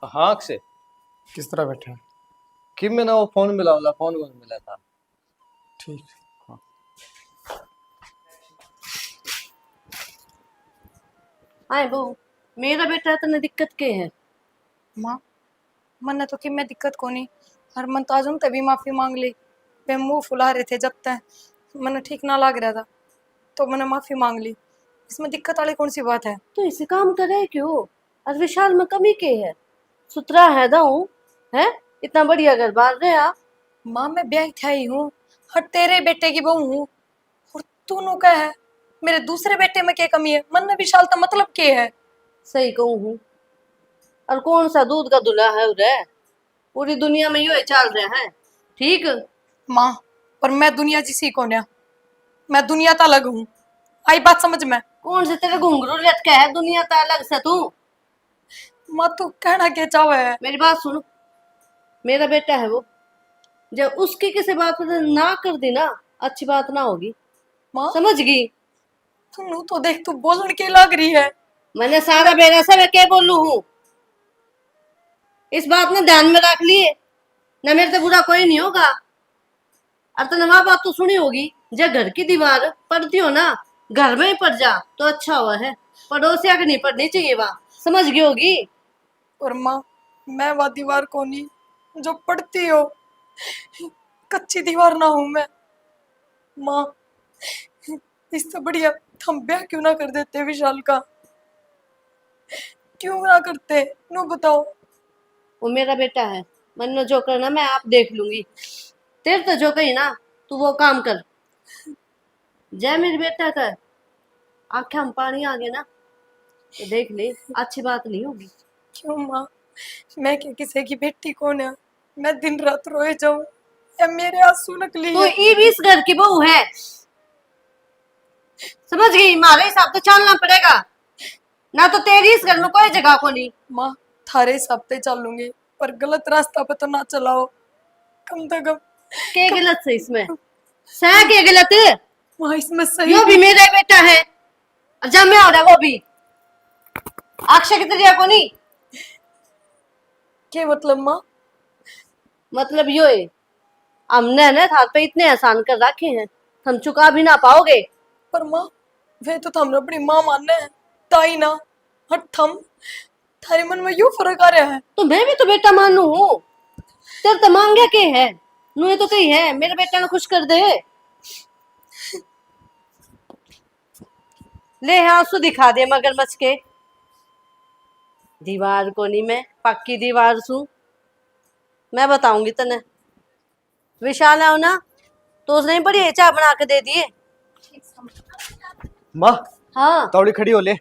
Speaker 2: हाँ अक्षय,
Speaker 3: किस तरह बैठे हैं?
Speaker 2: कि मैंने वो फोन मिला वाला फोन कौन मिला था।
Speaker 3: ठीक।
Speaker 5: आए वो, मेरा बेटा इतने दिक्कत के है?
Speaker 1: माँ, मन तो कि मैं दिक्कत को नहीं, और मन तो आज हम तभी माफी मांग ली। वे मुंह फुला रहे थे जब तक मन ठीक ना लग रहा था, तो मैंने माफी मांग ली। इसमें दिक्कत वाली कौन सी बात है।
Speaker 5: तो इसे काम करे क्यों? और विशाल में कमी के है? सुतरा है दाऊ, है इतना बढ़िया घर बार गया।
Speaker 1: माँ, मैं ब्याह था ही हूँ, और तेरे बेटे की बहू हूँ। और तू नु क्या है, मेरे दूसरे बेटे में क्या कमी है? मन ने विशाल तो मतलब क्या है।
Speaker 5: सही कहूँ हूँ। और कौन सा दूध का दूल्हा है उरे? पूरी दुनिया में यो चल रहा है, ठीक?
Speaker 1: माँ, पर मैं दुनिया जिसी को ना, मैं दुनिया ता अलग हूँ। आई बात समझ में।
Speaker 5: कौन से तेरे घुंघरू लटके है दुनिया ता अलग से तू?
Speaker 1: माँ, तू कहना क्या चाहे है।
Speaker 5: मेरी बात सुन, मेरा बेटा है वो, जब उसकी किसी बात पर ना कर दी ना, अच्छी बात ना होगी,
Speaker 1: माँ
Speaker 5: समझ गई?
Speaker 1: तू तो देख, तू बोलने के लग रही है।
Speaker 5: मैंने सारा बेरा से मैं क्या बोलू हूँ, इस बात ने ध्यान में रख लिए ना, मेरे से बुरा कोई नहीं होगा। और तो नवा बात तो सुनी होगी, जब घर की दीवार पड़ती हो ना, घर में ही पड़ जा तो अच्छा हुआ है, पड़ोसिया की नहीं पड़नी चाहिए वहां, समझ गई होगी?
Speaker 1: और माँ, मैं वह दीवार को नहीं जो पड़ती हो, कच्ची दीवार ना हूं मैं। माँ, इससे बढ़िया हम ब्याह क्यों ना कर देते विशाल का? क्यों ना करते, नो बताओ।
Speaker 5: वो मेरा बेटा है, मन जो करना मैं आप देख लूंगी। तेरे तो जो कही ना, तू वो काम कर। जय मेरे बेटा का आंखें हम पानी आ गया ना, तो देख ले, अच्छी बात नहीं होगी।
Speaker 1: क्यों माँ, मैं क्या किसी की बेटी कौन है? मैं दिन रात रोए जाऊं या मेरे आंसू नकली
Speaker 5: तो
Speaker 1: है?
Speaker 5: ये भी इस घर की बहू है, समझ गई? हमारे हिसाब तो चलना पड़ेगा ना, तो तेरी इस घर में कोई जगह को नहीं।
Speaker 1: माँ, थारे हिसाब से चलूंगी, पर गलत रास्ता पे तो ना चलाओ, कम से कम।
Speaker 5: क्या गलत है इसमें? सह क्या गलत है?
Speaker 1: माँ, इसमें सही
Speaker 5: यो भी मेरा ही बेटा है, और जब मैं हो रहा वो भी अक्षय की तरह को नहीं।
Speaker 1: क्या मतलब माँ?
Speaker 5: मतलब यो है, हमने ना थार पे इतने एहसान कर रखे हैं, हम चुका भी ना पाओगे।
Speaker 1: पर माँ, वे तो हमने अपनी माँ मानने हैं, ताई ना। हट थम, थारे मन में यूं फर्क आ रहा है।
Speaker 5: तो मैं भी तो बेटा मानू हूँ, तेरे तो मांगे के है, नुए तो कही है मेरे बेटा ने खुश कर दे। ले आंसू दिखा दे मगरमच्छ के, दीवार को नहीं, मैं पक्की दीवार सू। मैं बताऊंगी तने, विशाल आओ ना तो उसने बड़ी चाय बना के दे दिए।
Speaker 2: माँ,
Speaker 5: हाँ।
Speaker 2: तौड़ी खड़ी हो ले,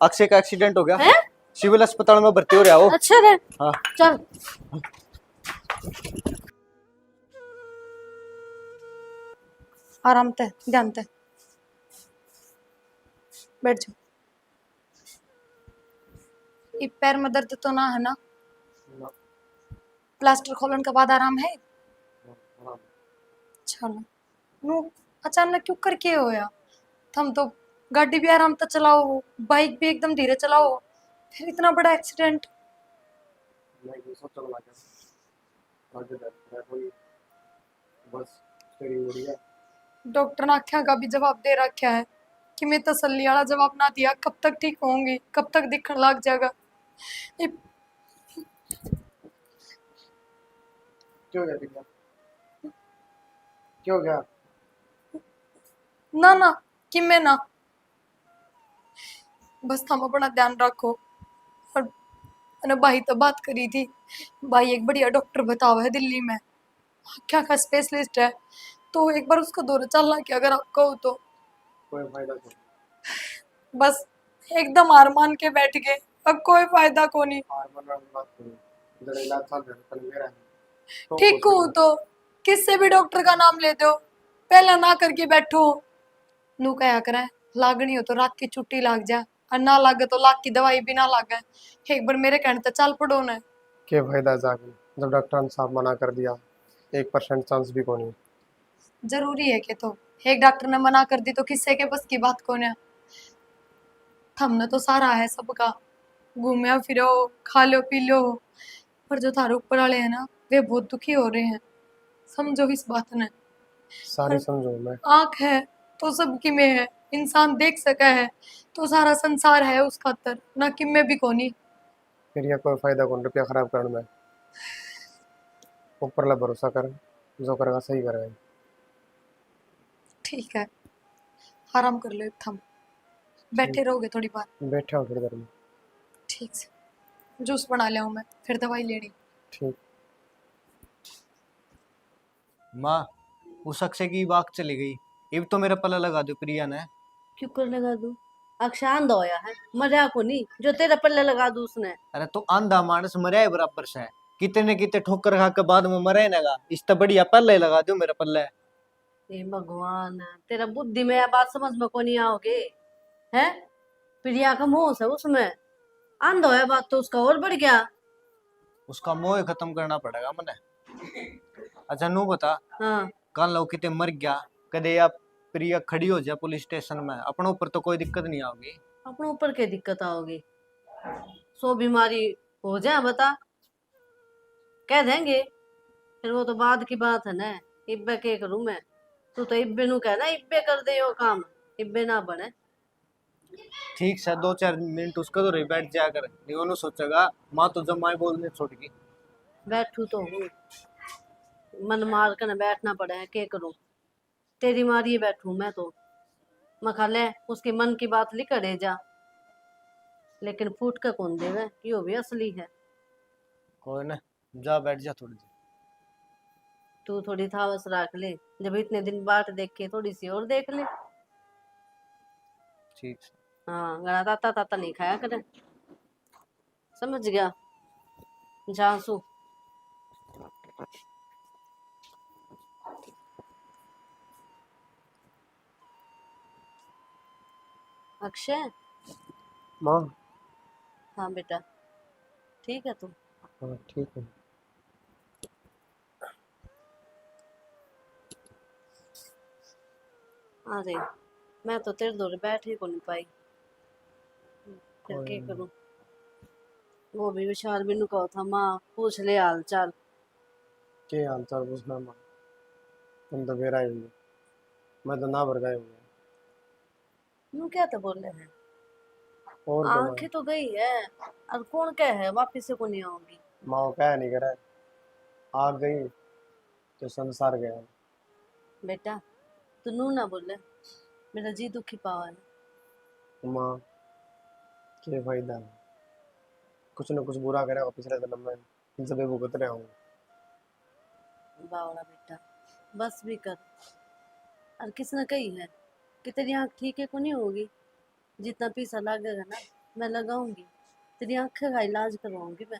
Speaker 2: अक्षय का एक्सीडेंट हो गया,
Speaker 5: है?
Speaker 2: सिविल अस्पताल में भर्ती हो रहा हो।
Speaker 5: अच्छा रे,
Speaker 2: हाँ।
Speaker 5: चल।
Speaker 4: आराम से, ध्यान से बैठ जाओ। ये पैर में दर्द तो ना है ना? प्लास्टर खोलने के बाद आराम है? चलो। नु अचानक क्यों करके होया? थम तो गाड़ी भी आराम से चलाओ, बाइक भी एकदम धीरे चलाओ, फिर इतना बड़ा एक्सीडेंट। डॉक्टर ने आख्या का भी जवाब दे रखा है कि मैं तसल्ली वाला जवाब ना दिया, कब तक ठीक होंगी, कब तक दिखने लग जाएगा। ये
Speaker 3: क्यों गया बिटिया? क्यों गया?
Speaker 1: ना ना, कि मैं ना, बस हम अपना ध्यान रखो। और मैंने भाई तो बात करी थी, भाई एक बढ़िया डॉक्टर बतावा है दिल्ली में, क्या का स्पेशलिस्ट है, तो एक बार उसका दौरा चलना क्या, अगर आप कहो तो।
Speaker 3: कोई फायदा नहीं।
Speaker 1: बस एकदम हार मान के बैठ गए, अब कोई फायदा को नहीं।
Speaker 3: हार मानने की बात करो, इधर इलाज चल रहा है, कल मेरा है तो
Speaker 1: ठीक हूँ तो किससे भी डॉक्टर का नाम ले दो, पहले ना करके बैठो। नू कया करे, लागनी हो तो रात की छुट्टी लाग जा, और ना लागे तो लाख की दवाई भी ना लागे। एक बार मेरे कहने तो चल पड़ो ना।
Speaker 3: क्या फायदा जाके, जब डॉक्टर ने साफ मना कर दिया, 1% चांस भी को नहीं।
Speaker 1: जरूरी है कि तो एक डॉक्टर ने मना कर दी तो किससे के बस की बात कौन है? हमने तो सारा है सबका, घूमो फिरो, खा लो पी लो, पर जो थारे ऊपर वाले हैं ना, वे बहुत दुखी हो रहे हैं, समझो इस बात ने।
Speaker 3: सारी समझो मैं।
Speaker 1: आंख है तो सबकी में है, इंसान देख सका है तो सारा संसार है उस खातर, ना कि में भी कोनी।
Speaker 3: फिर यह कोई फायदा कौन रुपया खराब करने में। ऊपर ला भरोसा कर, जो करेगा सही करेगा।
Speaker 1: ठीक है, आराम कर लो, थम बैठे रहोगे थोड़ी बार?
Speaker 3: बैठे हो फिर घर में।
Speaker 1: ठीक से, जूस बना लिया हूँ मैं, फिर दवाई लेनी।
Speaker 3: ठीक।
Speaker 2: माँ, उस अक्षय की बात चली गई, ये भी तो मेरा पल्ला लगा दो प्रिया ने।
Speaker 5: क्यों कर लगा दूं? अक्षांध होया है, मजा को नहीं जो तेरा पल्ले लगा दूं उसने।
Speaker 2: अरे तो आंधा मानस मरे है बराबर से, कितने कितने ठोकर खा के बाद में मरे नगा, इस तो बढ़िया पल्ले लगा दो मेरा पल्ले।
Speaker 5: हे भगवान, तेरा बुद्धि में यह बात समझ में को नहीं आओगे है? प्रिया का मोह है उसमें, अंध होया बात तो उसका और बढ़ गया।
Speaker 2: उसका मोह खत्म करना पड़ेगा मने। अच्छा नू बता,
Speaker 5: हाँ।
Speaker 2: कल लो कितने मर गया, कदे आप प्रिया खड़ी हो जाए पुलिस स्टेशन में, अपने ऊपर तो कोई दिक्कत नहीं आओगी।
Speaker 5: अपने ऊपर क्या दिक्कत आओगी? 100 बीमारी हो जाए बता, कह देंगे। फिर वो तो बाद की बात है ना। इब्बे के करूं मैं? तू तो इब्बे नु कहना, इब्बे कर दे यो काम, इब्बे ना बने।
Speaker 2: ठीक से 2-4 मिनट उसका तो रही बैठ जाया कर, नहीं उन्होंने सोचेगा माँ तो जब माँ बोलने छोड़ गई।
Speaker 5: बैठू तो हूँ, मन मार कर न बैठना पड़े है, के करूं? तेरी मारी बैठू मैं तो। मखा ले उसके मन की बात लिख करे जा, लेकिन फूट का कौन देवे, यो भी असली है।
Speaker 2: कोई ना, जा बैठ जा थोड़ी देर।
Speaker 5: तू थोड़ी थावस रख ले, जब इतने दिन बाट देखे थोड़ी सी और देख ले।
Speaker 2: ठीक से।
Speaker 5: हाँ, गला ताता ताता नहीं खाया करे, समझ गया? जासू अक्षय।
Speaker 3: माँ।
Speaker 5: हाँ बेटा, ठीक है तू?
Speaker 3: हाँ ठीक है।
Speaker 5: अरे मैं तो तेरे दौर बैठ ही को नहीं पाई, फिर
Speaker 3: कोई
Speaker 5: क्या
Speaker 3: नहीं।
Speaker 5: करूं? वो भी विशाल भी नु कहो था माँ पूछ ले हाल चाल।
Speaker 3: के हाल चाल पूछना माँ, तुम तो बेरा ही हुई, मैं तो ना भर गए हुए।
Speaker 5: नु क्या तो बोले हैं,
Speaker 3: और क्या
Speaker 5: आंखें तो गई है, और कौन क्या है वापिस से को नहीं आऊंगी।
Speaker 3: माँ को क्या नहीं करे, आ गई तो संसार गया।
Speaker 5: बेटा तू नू ना बोले, मेरा जी दुखी पावा है।
Speaker 3: माँ क्या फायदा है, कुछ न कुछ बुरा करे पिछले जन्म में जब भुगत रहे हूँ।
Speaker 5: बावड़ा बेटा बस भी कर, और किसने कही है कि तेरी आँख ठीक है को नहीं होगी? जितना पैसा लगेगा ना मैं लगाऊंगी, तेरी आँखें का इलाज करवाऊंगी मैं।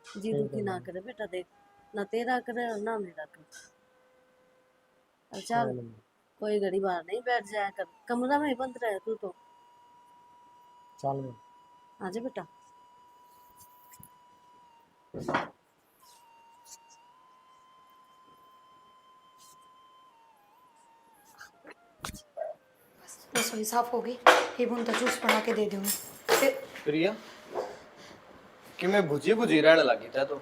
Speaker 5: जी
Speaker 3: ठीक
Speaker 5: दुखी
Speaker 3: है
Speaker 5: ना
Speaker 3: माँ।
Speaker 5: करे बेटा, देख ना तेरा करे और ना मेरा करे। और
Speaker 3: कोई
Speaker 5: चल
Speaker 3: नहीं,
Speaker 5: कोई घड़ी बाहर नहीं बैठ जाया कर, कमरा में ही बंद रहे तू तो।
Speaker 3: चल
Speaker 5: आजा बेटा।
Speaker 4: रसोई साफ होगी, ये बुन तो जूस बना के दे दूंगी। फिर
Speaker 2: प्रिया कि मैं भुजी भुजी रहने लगी था तो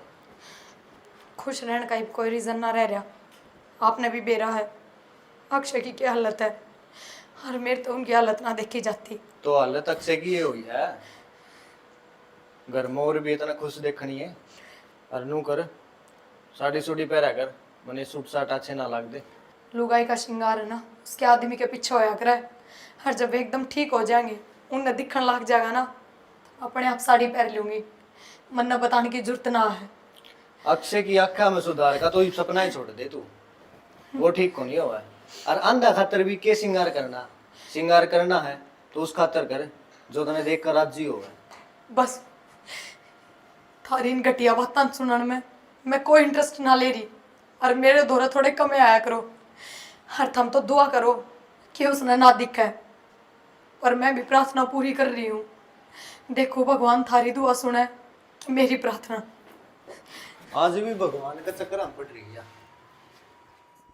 Speaker 1: खुश रहने का ही कोई रीज़न ना रह रहा। आपने भी बेरा है, अक्षय की क्या हालत है, और मेरे तो उनकी हालत ना देखी जाती।
Speaker 2: तो हालत अक्षय की ये हुई है, घर में और भी इतना खुश देखनी है। और नू कर साड़ी सूड़ी पहरा कर, मने सूट साट अच्छे ना लग दे।
Speaker 1: लुगाई का श्रृंगार है ना, उसके आदमी के पीछे होया करे, और जब एकदम ठीक हो जाएंगे उन्हें दिखने लग जाएगा ना, तो अपने आप साड़ी पहन लूंगी, मन्ना बताने की जरूरत ना है।
Speaker 2: अक्षय की आँखा में सुधार का तो ये सपना ही छोड़ दे तू, वो ठीक को नहीं हुआ है। और अंधा खातर भी के श्रृंगार करना है तो उस खातर कर जो तने देख कर राजी हो।
Speaker 1: बस थारी इन घटिया बातां सुनने में मैं कोई इंटरेस्ट ना ले रही, और मेरे दौरे थोड़े कम आया करो, और थम तो दुआ करो कि उसने ना दिखा है, पर मैं भी प्रार्थना पूरी कर रही हूँ। देखो भगवान थारी दुआ सुने कि मेरी प्रार्थना।
Speaker 2: आज भी भगवान का चक्कर हम पड़ रही है।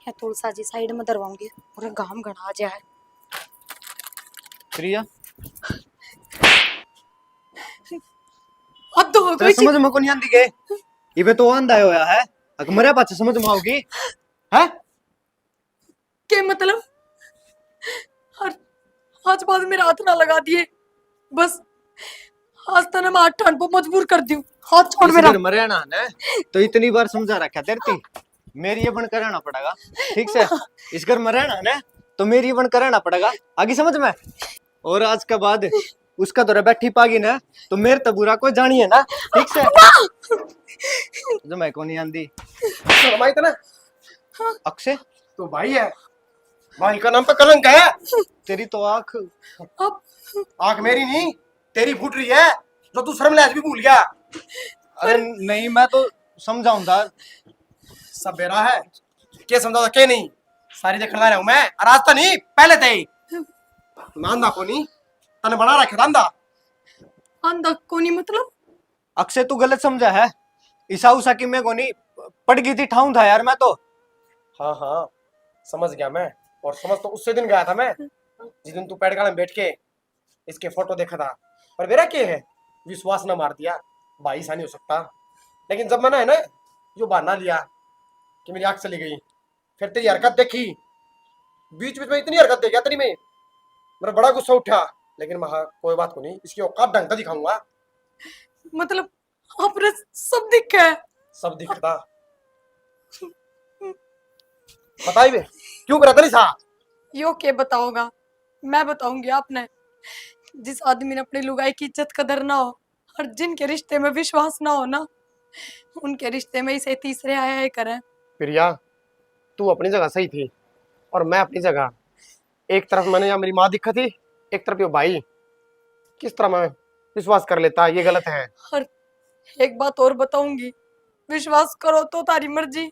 Speaker 4: या तुलसा जी साइड में दरवाऊंगी, पूरा गांव गणा जाए।
Speaker 2: प्रिया
Speaker 1: अब तो
Speaker 2: तेरे समझ में को नहीं आंदी के इबे तो आंदा होया है, अगर मरे पाछे समझ में आओगी है
Speaker 1: के मतलब, और आज बाद मेरा हाथ ना लगा दिए, बस आज तने मैं हाथ ठान को मजबूर कर दूं, हाथ छोड़
Speaker 2: इस
Speaker 1: मेरा।
Speaker 2: घर में रहना है तो इतनी बार समझा रखा तेरे ती मेरी ये बन कर रहना पड़ेगा, ठीक से। इस घर में रहना है तो मेरी ये बन कर रहना पड़ेगा, आगे समझ में। और आज के बाद उसका तो बैठी पागी ना तो मेरे तो बुरा कोई जानी है ना, ठीक से। जो मैं को नहीं आंदी
Speaker 3: भाई इतना
Speaker 2: अक्षय
Speaker 3: तो भाई है, भाई का नाम पे कलंक है।
Speaker 2: तेरी तो आंख
Speaker 1: अब
Speaker 3: आंख मेरी नहीं तेरी फूट रही है, जो तू शर्म लिहाज भी भूल गया।
Speaker 2: अरे नहीं मैं तो समझाऊंगा।
Speaker 3: सब बेरा है, क्या समझा के नहीं, सारी देखने रहा हूं मैं, और आज तो नहीं पहले थे नांदा को नहीं तने बना रखा था
Speaker 1: अंधा कोनी मतलब,
Speaker 2: अक्षय तू गलत समझा है, ईसा उसा की मैं को नहीं पड़ गई थी ठाऊं था यार मैं तो।
Speaker 3: हाँ हाँ समझ गया मैं। और समझ तो उससे दिन गया था मैं जिस दिन तू पेड़ में बैठ के इसके फोटो देखा था। पर मेरा क्या है, विश्वास ना मार दिया, भाई ऐसा नहीं हो सकता। लेकिन जब मैंने है ना जो बहाना लिया कि मेरी आंख चली गई, फिर तेरी हरकत देखी, बीच बीच में इतनी हरकत देखा तेरी में, मेरा बड़ा गुस्सा उठा। लेकिन मैं कोई बात को नहीं, इसकी औकात ढंग का दिखाऊंगा।
Speaker 1: मतलब आपने सब दिखा है?
Speaker 3: सब दिखता। बताई बे क्यों करा तेरी साथ?
Speaker 1: यो के बताओगा? मैं बताऊंगी आपने। जिस आदमी ने अपनी लुगाई की इज्जत कदर ना हो और जिनके रिश्ते में विश्वास ना हो ना, उनके रिश्ते में इसे तीसरे आया करें।
Speaker 3: प्रिया, तू अपनी जगह सही थी और मैं अपनी जगह। एक तरफ मैंने यहाँ मेरी माँ दिखा थी, एक तरफ ये भाई। किस तरह मैं विश्वास कर लेता, ये गलत है।
Speaker 1: और एक बात और बताऊंगी, विश्वास करो तो तारी मर्जी,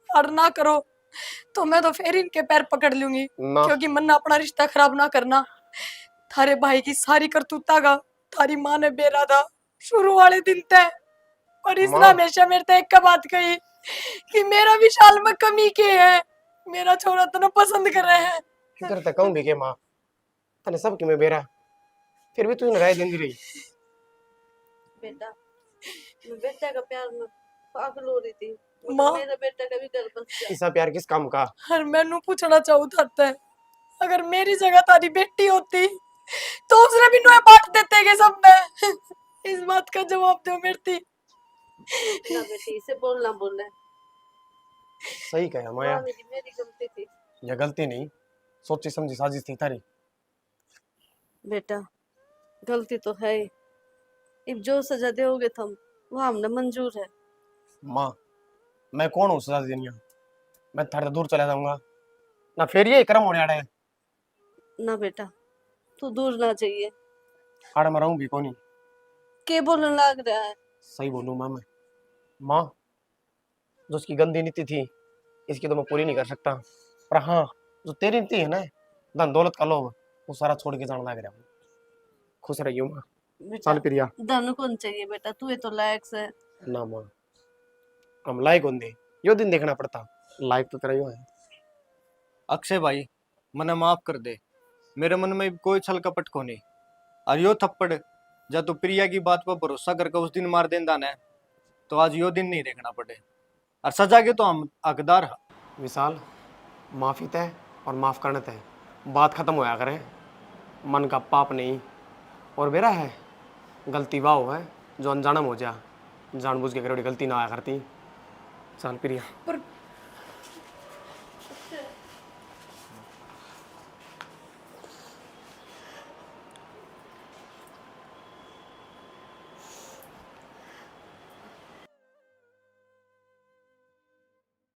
Speaker 1: और ना करो तो मैं तो फिर इनके पैर पकड़ लूंगी।
Speaker 3: ना
Speaker 1: क्योंकि मन अपना रिश्ता खराब ना करना। थारे भाई की सारी करतूता का थारी माँ ने बेरा था शुरू वाले दिन तय। और इसने
Speaker 3: माँ,
Speaker 1: हमेशा मेरे से एक का बात कही कि मेरा विशाल में कमी के है, मेरा छोरा तो ना पसंद कर रहे हैं।
Speaker 3: इधर तक कहूँ भी के माँ, तने सब कि मैं बेरा, फिर भी तू राय देंदी रही।
Speaker 5: बेटा, मैं बेटा का प्यार में पागल हो रही थी।
Speaker 1: माँ,
Speaker 5: मेरा बेटा कभी घर बस गया।
Speaker 3: ऐसा प्यार किस काम का?
Speaker 1: हर मैनू पूछना चाहूँ था, अगर मेरी जगह तारी बेटी होती तो उसने भी नुए बांट देते के सब में। इस बात का जवाब दो मेरी।
Speaker 5: ना बेटी, इसे बोलना बोल रहे।
Speaker 3: सही कहा माया,
Speaker 5: मेरी गलती थी।
Speaker 3: ये गलती नहीं, सोची समझी साजिश थी तारी।
Speaker 5: बेटा, गलती तो है ही। अब जो सजा दोगे तुम वो हमने मंजूर है।
Speaker 3: माँ, मैं कौन हूँ सजा देनी? मैं थोड़ा दूर चला जाऊंगा ना, फिर ये कर्म होने आड़े हैं।
Speaker 5: ना बेटा, तू दूर ना चाहिए।
Speaker 3: आड़े मैं रहूंगी कौन?
Speaker 5: के बोलने लग रहा है?
Speaker 3: सही बोलूँ माँ मैं। माँ, जो उसकी गंदी नीति थी इसकी तो मैं पूरी नहीं कर सकता, पर हाँ जो तेरी नीति है ना, धन दौलत का लोभ, वो सारा छोड़ के जाना लग रहा हूँ। खुश रहियो माँ।
Speaker 5: बेटा,
Speaker 3: चल प्रिया।
Speaker 5: धन कौन चाहिए बेटा, तू ये तो लायक से।
Speaker 3: ना माँ, हम लायक होंगे, यो दिन देखना पड़ता। लायक तो तेरा यो है।
Speaker 2: अक्षय भाई, मने माफ कर दे। मेरे मन में कोई छल कपट को नहीं। और यो थप्पड़ जा तो प्रिया की बात पर भरोसा करके उस दिन मार देंदा ने, तो आज यो दिन नहीं देखना पड़े। और सजा के तो हम हकदार हा।
Speaker 3: विशाल, माफी तय और माफ करने तय, बात खत्म होया करे। मन का पाप नहीं। और मेरा है गलती वाह है जो अनजानम हो जा, जानबूझ के करोड़ी गलती ना आया करती। चल प्रिया।
Speaker 1: पर